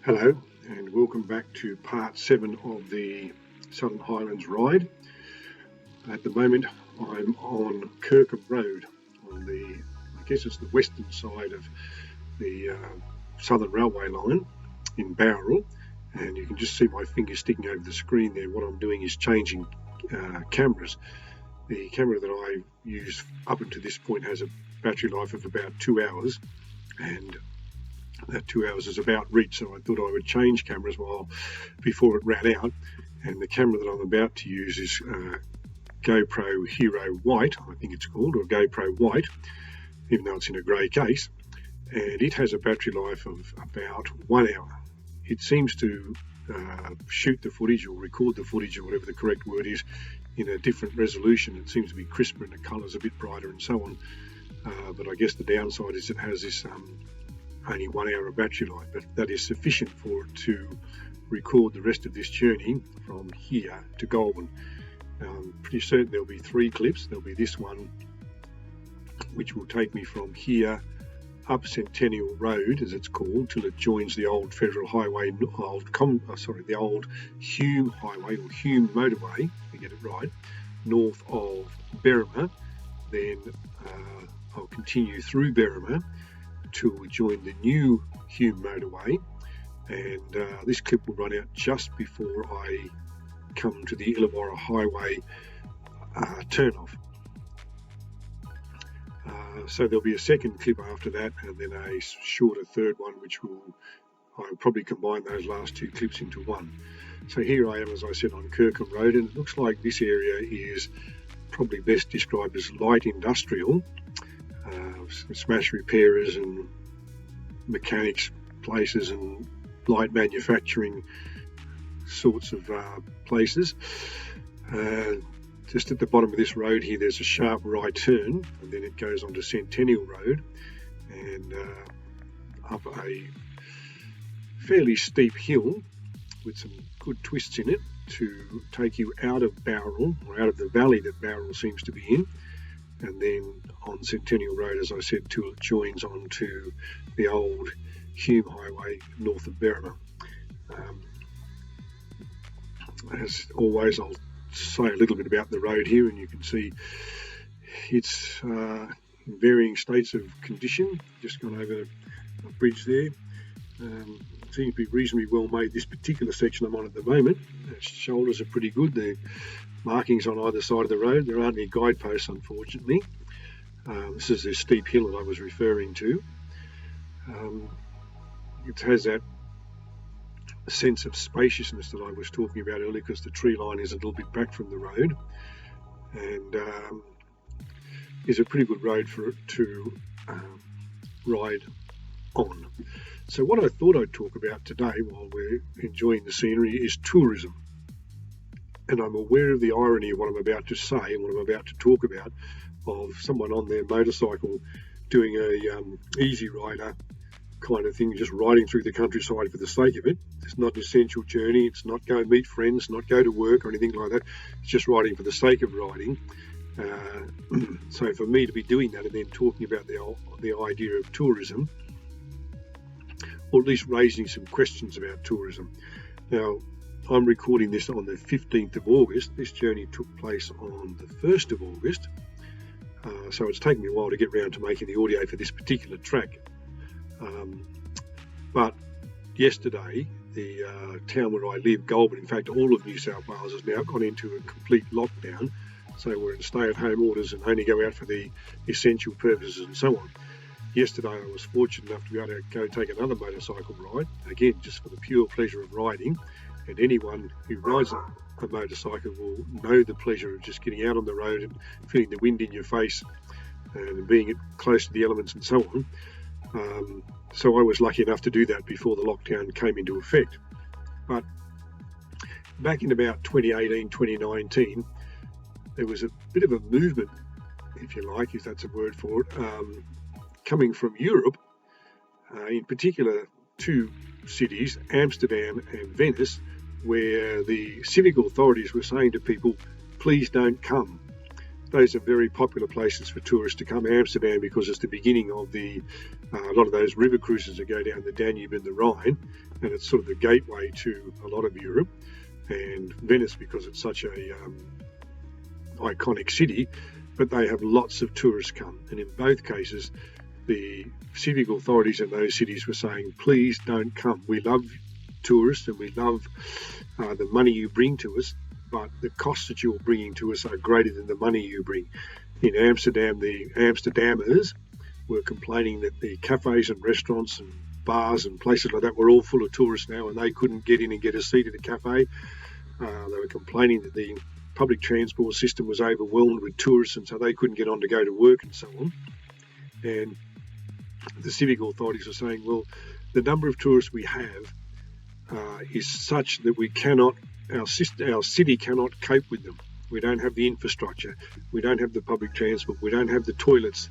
Hello and welcome back to part 7 of the Southern Highlands ride. At the moment I'm on Kirkham Road on I guess it's the western side of the Southern Railway line in Bowral, and you can just see my finger sticking over the screen there. What I'm doing is changing cameras. The camera that I used up until this point has a battery life of about 2 hours, and that 2 hours is about reached, so I thought I would change cameras before it ran out. And the camera that I'm about to use is GoPro Hero White, I think it's called, or GoPro White, even though it's in a grey case, and it has a battery life of about 1 hour. It seems to shoot the footage or record the footage, or whatever the correct word is, in a different resolution. It seems to be crisper and the colour's a bit brighter and so on, but I guess the downside is it has this only 1 hour of battery life, but that is sufficient for it to record the rest of this journey from here to Goulburn. I'm pretty certain there'll be 3 clips. There'll be this one, which will take me from here up Centennial Road, as it's called, till it joins the old Federal Highway, the old Hume Highway or Hume Motorway, to get it right, north of Berrima. Then I'll continue through Berrima till we join the new Hume Motorway, and this clip will run out just before I come to the Illawarra Highway turn-off. So there'll be a second clip after that, and then a shorter third one, which I'll probably combine those last 2 clips into one. So here I am, as I said, on Kirkham Road, and it looks like this area is probably best described as light industrial. Smash repairers and mechanics places and light manufacturing sorts of places. Just at the bottom of this road here, there's a sharp right turn, and then it goes onto Centennial Road and up a fairly steep hill with some good twists in it to take you out of Bowral, or out of the valley that Bowral seems to be in, and then on Centennial Road, as I said, till it joins onto the old Hume Highway north of Berrima. As always, I'll say a little bit about the road here, and you can see it's in varying states of condition. Just gone over a bridge there. It seems to be reasonably well made, this particular section I'm on at the moment. The shoulders are pretty good. The markings on either side of the road. There aren't any guideposts, unfortunately. This is the steep hill that I was referring to. It has that sense of spaciousness that I was talking about earlier, because the tree line is a little bit back from the road, and is a pretty good road for it to ride on. So what I thought I'd talk about today, while we're enjoying the scenery, is tourism. And I'm aware of the irony of what I'm about to say and what I'm about to talk about, of someone on their motorcycle doing a easy rider kind of thing, just riding through the countryside for the sake of it. It's not an essential journey. It's not go meet friends, not go to work or anything like that. It's just riding for the sake of riding. So for me to be doing that and then talking about the idea of tourism, or at least raising some questions about tourism. Now, I'm recording this on the 15th of August. This journey took place on the 1st of August. So it's taken me a while to get around to making the audio for this particular track. But yesterday, the town where I live, Goulburn, in fact all of New South Wales, has now gone into a complete lockdown. So we're in stay-at-home orders and only go out for the essential purposes and so on. Yesterday I was fortunate enough to be able to go take another motorcycle ride, again just for the pure pleasure of riding. And anyone who rides a motorcycle will know the pleasure of just getting out on the road and feeling the wind in your face and being close to the elements and so on. So I was lucky enough to do that before the lockdown came into effect. But back in about 2018, 2019, there was a bit of a movement, if you like, if that's a word for it, coming from Europe, in particular 2 cities, Amsterdam and Venice, where the civic authorities were saying to people, please don't come. those are very popular places for tourists to come. Amsterdam, because it's the beginning of a lot of those river cruises that go down the Danube and the Rhine, and it's sort of the gateway to a lot of Europe. And Venice, because it's such a iconic city, but they have lots of tourists come. And in both cases, the civic authorities in those cities were saying, please don't come. We love tourists and we love the money you bring to us, but the costs that you're bringing to us are greater than the money you bring. In Amsterdam, the Amsterdammers were complaining that the cafes and restaurants and bars and places like that were all full of tourists now, and they couldn't get in and get a seat at a cafe. They were complaining that the public transport system was overwhelmed with tourists, and so they couldn't get on to go to work and so on. And the civic authorities are saying, well, the number of tourists we have is such that we cannot, our city cannot cope with them. We don't have the infrastructure, we don't have the public transport, we don't have the toilets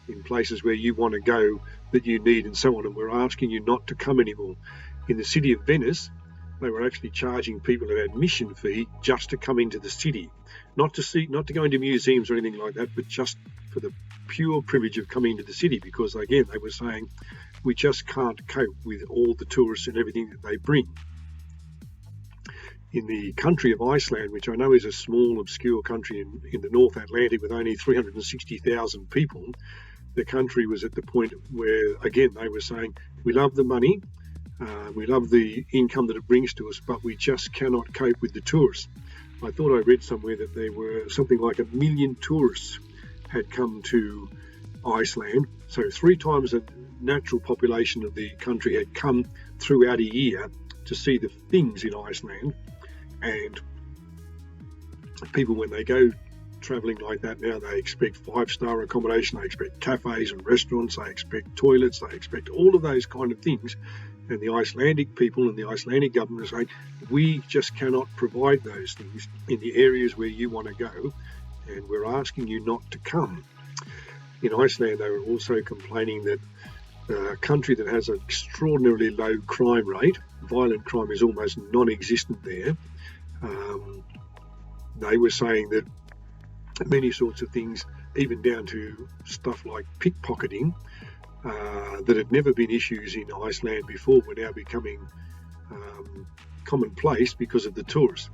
in places where you want to go that you need and so on, and we're asking you not to come anymore. In the city of Venice, they were actually charging people an admission fee just to come into the city, not to go into museums or anything like that, but just for the pure privilege of coming into the city, because again, they were saying we just can't cope with all the tourists and everything that they bring. In the country of Iceland, which I know is a small, obscure country in the North Atlantic with only 360,000 people, the country was at the point where, again, they were saying, we love the money, we love the income that it brings to us, but we just cannot cope with the tourists. I thought I read somewhere that there were something like 1 million tourists had come to Iceland. So 3 times the natural population of the country had come throughout a year to see the things in Iceland. And people, when they go travelling like that now, they expect 5-star accommodation, they expect cafes and restaurants, they expect toilets, they expect all of those kind of things. And the Icelandic people and the Icelandic government are saying, we just cannot provide those things in the areas where you want to go, and we're asking you not to come. In Iceland, they were also complaining that a country that has an extraordinarily low crime rate, violent crime is almost non-existent there. They were saying that many sorts of things, even down to stuff like pickpocketing, that had never been issues in Iceland before, were now becoming commonplace because of the tourists.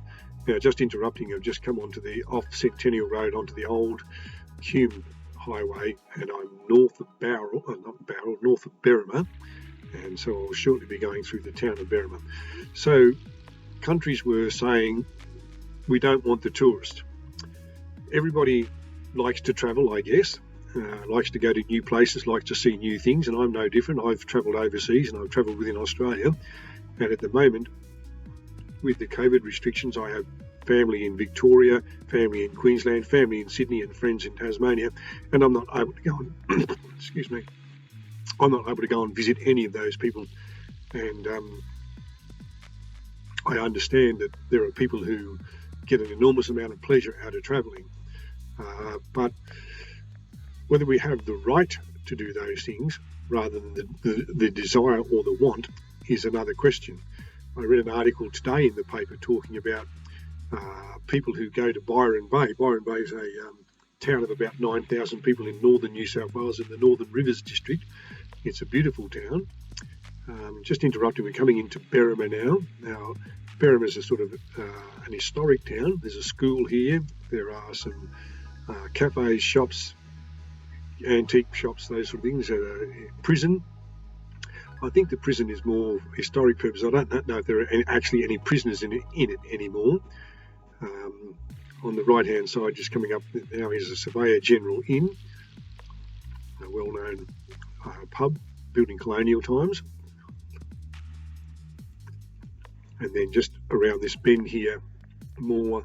Now, just interrupting, I've just come onto the off Centennial Road onto the old Hume Highway, and I'm north of north of Berrima, and so I'll shortly be going through the town of Berrima. So countries were saying, we don't want the tourist. Everybody likes to travel, I guess, likes to go to new places, likes to see new things, and I'm no different. I've travelled overseas and I've travelled within Australia, and at the moment, with the COVID restrictions, I have family in Victoria, family in Queensland, family in Sydney, and friends in Tasmania, and I'm not able to go and excuse me, I'm not able to go and visit any of those people. And I understand that there are people who get an enormous amount of pleasure out of travelling, but whether we have the right to do those things rather than the desire or the want is another question. I read an article today in the paper talking about people who go to Byron Bay. Byron Bay is a town of about 9,000 people in northern New South Wales in the Northern Rivers district. It's a beautiful town. Just interrupting, we're coming into Berrima now. Now, Berrima is a sort of an historic town. There's a school here. There are some cafes, shops, antique shops, those sort of things. Prison. I think the prison is more historic purpose. I don't know if there are actually any prisoners in it anymore. On the right-hand side, just coming up now, is a Surveyor General Inn, a well-known pub built in colonial times. And then just around this bend here, more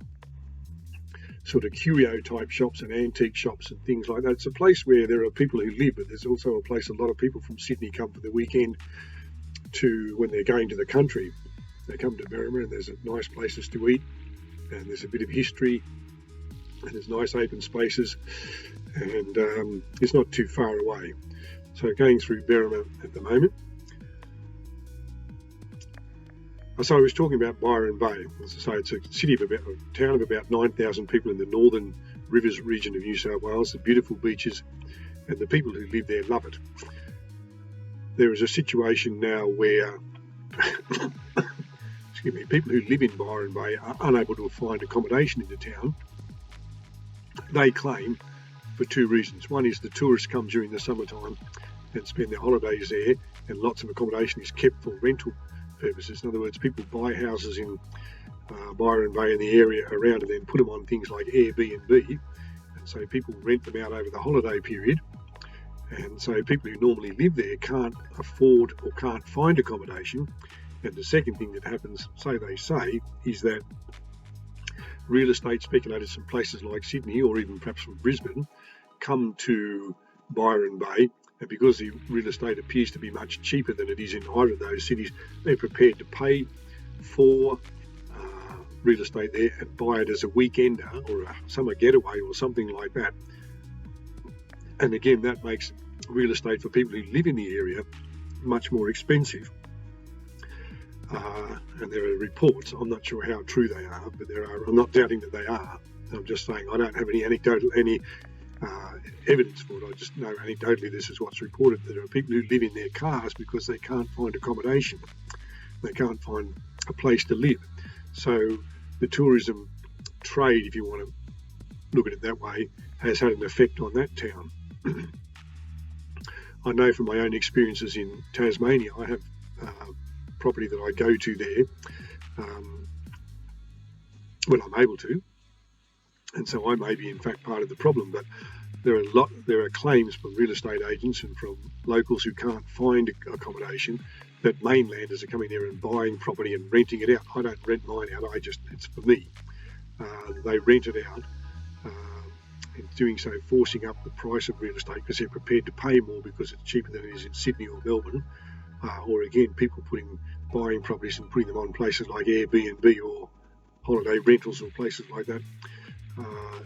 sort of curio type shops and antique shops and things like that. It's a place where there are people who live, but there's also a place a lot of people from Sydney come for the weekend to, when they're going to the country. They come to Berrima, and there's nice places to eat, and there's a bit of history, and there's nice open spaces, and it's not too far away. So going through Berrima at the moment. So I was talking about Byron Bay. As I say, it's a town of about 9,000 people in the northern Rivers region of New South Wales, the beautiful beaches, and the people who live there love it. There is a situation now where people who live in Byron Bay are unable to find accommodation in the town. They claim for two reasons. One is the tourists come during the summertime and spend their holidays there, and lots of accommodation is kept for rental purposes. In other words, people buy houses in Byron Bay and the area around and then put them on things like Airbnb, and so people rent them out over the holiday period, and so people who normally live there can't afford or can't find accommodation. And the second thing that happens, so they say, is that real estate speculators from places like Sydney or even perhaps from Brisbane come to Byron Bay, and because the real estate appears to be much cheaper than it is in either of those cities, they're prepared to pay for real estate there and buy it as a weekender or a summer getaway or something like that. And again, that makes real estate for people who live in the area much more expensive. And there are reports, I'm not sure how true they are, but there are, I'm not doubting that they are. I'm just saying I don't have any anecdotal, evidence for it. I just know anecdotally this is what's reported, that there are people who live in their cars because they can't find accommodation. They can't find a place to live. So the tourism trade, if you want to look at it that way, has had an effect on that town. I know from my own experiences in Tasmania, I have property that I go to there when I'm able to, and so I may be in fact part of the problem, but there are claims from real estate agents and from locals who can't find accommodation that mainlanders are coming there and buying property and renting it out. I don't rent mine out, it's for me. They rent it out, and doing so forcing up the price of real estate because they're prepared to pay more because it's cheaper than it is in Sydney or Melbourne. Or again, people buying properties and putting them on places like Airbnb or holiday rentals or places like that.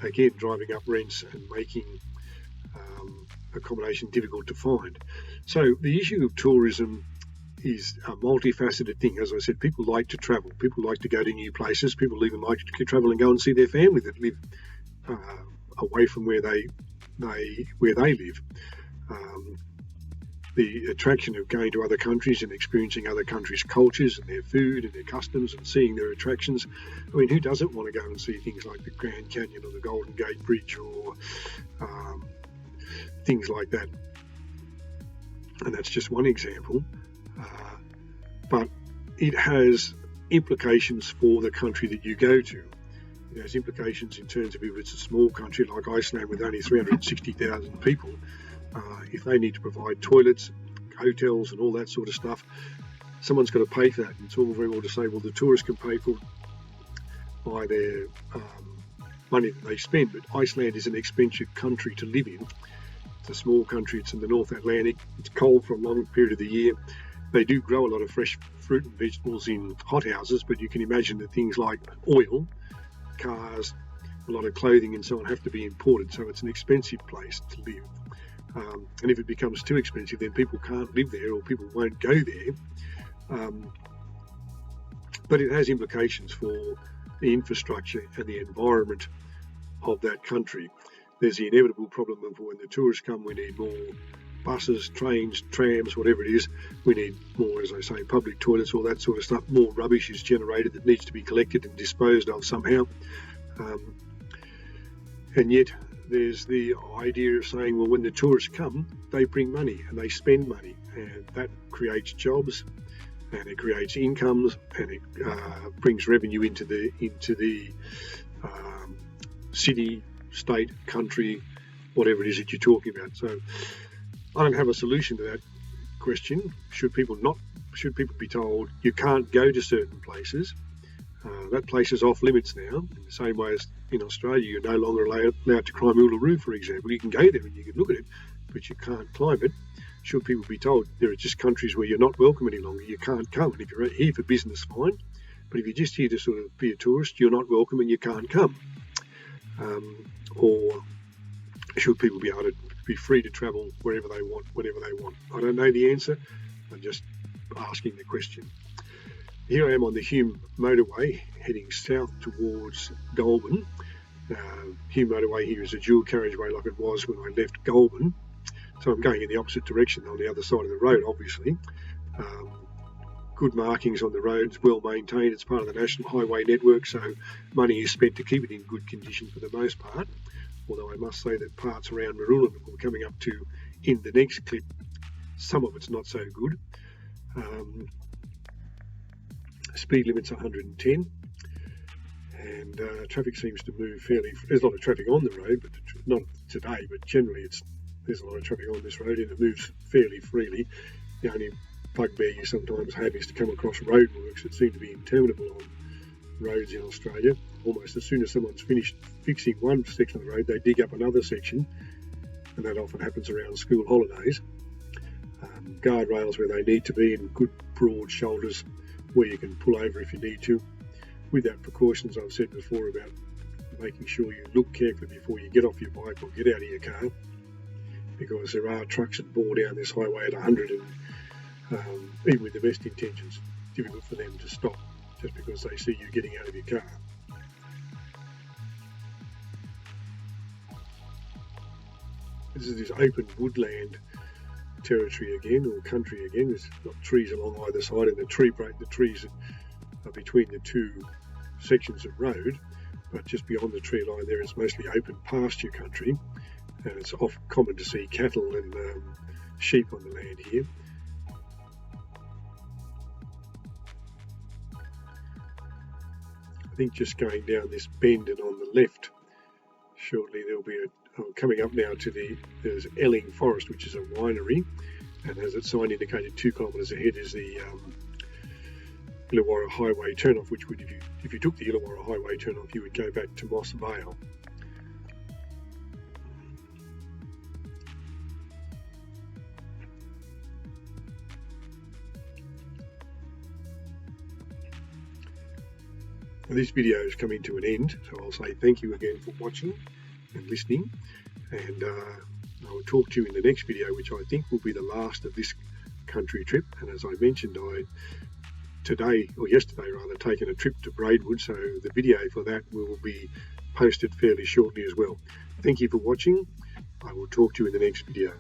Again, driving up rents and making accommodation difficult to find. So the issue of tourism is a multifaceted thing. As I said, people like to travel. People like to go to new places. People even like to travel and go and see their family that live away from where they live. The attraction of going to other countries and experiencing other countries' cultures and their food and their customs and seeing their attractions. I mean, who doesn't want to go and see things like the Grand Canyon or the Golden Gate Bridge or things like that? And that's just one example. But it has implications for the country that you go to. It has implications in terms of if it's a small country like Iceland with only 360,000 people, if they need to provide toilets, hotels and all that sort of stuff, someone's got to pay for that. And it's all very well to say, well, the tourists can pay for by their money that they spend, but Iceland is an expensive country to live in. It's a small country, it's in the North Atlantic, it's cold for a long period of the year. They do grow a lot of fresh fruit and vegetables in hothouses, but you can imagine that things like oil, cars, a lot of clothing and so on have to be imported, so it's an expensive place to live. And if it becomes too expensive, then people can't live there or people won't go there. But it has implications for the infrastructure and the environment of that country. There's the inevitable problem of when the tourists come, we need more buses, trains, trams, whatever it is. We need more, as I say, public toilets, all that sort of stuff. More rubbish is generated that needs to be collected and disposed of somehow. And yet there's the idea of saying, well, when the tourists come, they bring money and they spend money, and that creates jobs and it creates incomes and it brings revenue into the city, state, country, whatever it is that you're talking about. So I don't have a solution to that question. Should people be told you can't go to certain places? That place is off limits now, in the same way as in Australia you're no longer allowed to climb Uluru, for example. You can go there and you can look at it, but you can't climb it. Should people be told there are just countries where you're not welcome any longer, you can't come, and if you're here for business, fine, but if you're just here to sort of be a tourist, you're not welcome and you can't come? Or should people be able to be free to travel wherever they want, whenever they want? I don't know the answer, I'm just asking the question. Here I am on the Hume Motorway heading south towards Goulburn, Hume Motorway here is a dual carriageway like it was when I left Goulburn. So I'm going in the opposite direction on the other side of the road, obviously. Good markings on the roads, well maintained. It's part of the National Highway network, so money is spent to keep it in good condition for the most part. Although I must say that parts around Marulan that we're coming up to in the next clip, some of it's not so good. Speed limit's 110, and traffic seems to move fairly. There's a lot of traffic on the road, but not today. But generally, there's a lot of traffic on this road, and it moves fairly freely. The only bugbear you sometimes have is to come across roadworks that seem to be interminable on roads in Australia. Almost as soon as someone's finished fixing one section of the road, they dig up another section, and that often happens around school holidays. Guardrails where they need to be, and good broad shoulders where you can pull over if you need to, with that precautions I've said before about making sure you look carefully before you get off your bike or get out of your car, because there are trucks that bore down this highway at 100, and even with the best intentions, it's difficult for them to stop just because they see you getting out of your car. This is this open woodland territory again, or country again. There's not trees along either side, and the trees are between the two sections of road, but just beyond the tree line there is mostly open pasture country, and it's often common to see cattle and sheep on the land here. I think just going down this bend and on the left, shortly there'll be coming up now to there's Elling Forest, which is a winery, and as its sign indicated, 2 kilometres ahead is the Illawarra Highway turnoff, which would, if you took the Illawarra Highway turnoff, you would go back to Moss Vale. This video is coming to an end, so I'll say thank you again for watching and listening, and I will talk to you in the next video, which I think will be the last of this country trip. And as I mentioned, yesterday taken a trip to Braidwood, so the video for that will be posted fairly shortly as well. Thank you for watching. I will talk to you in the next video.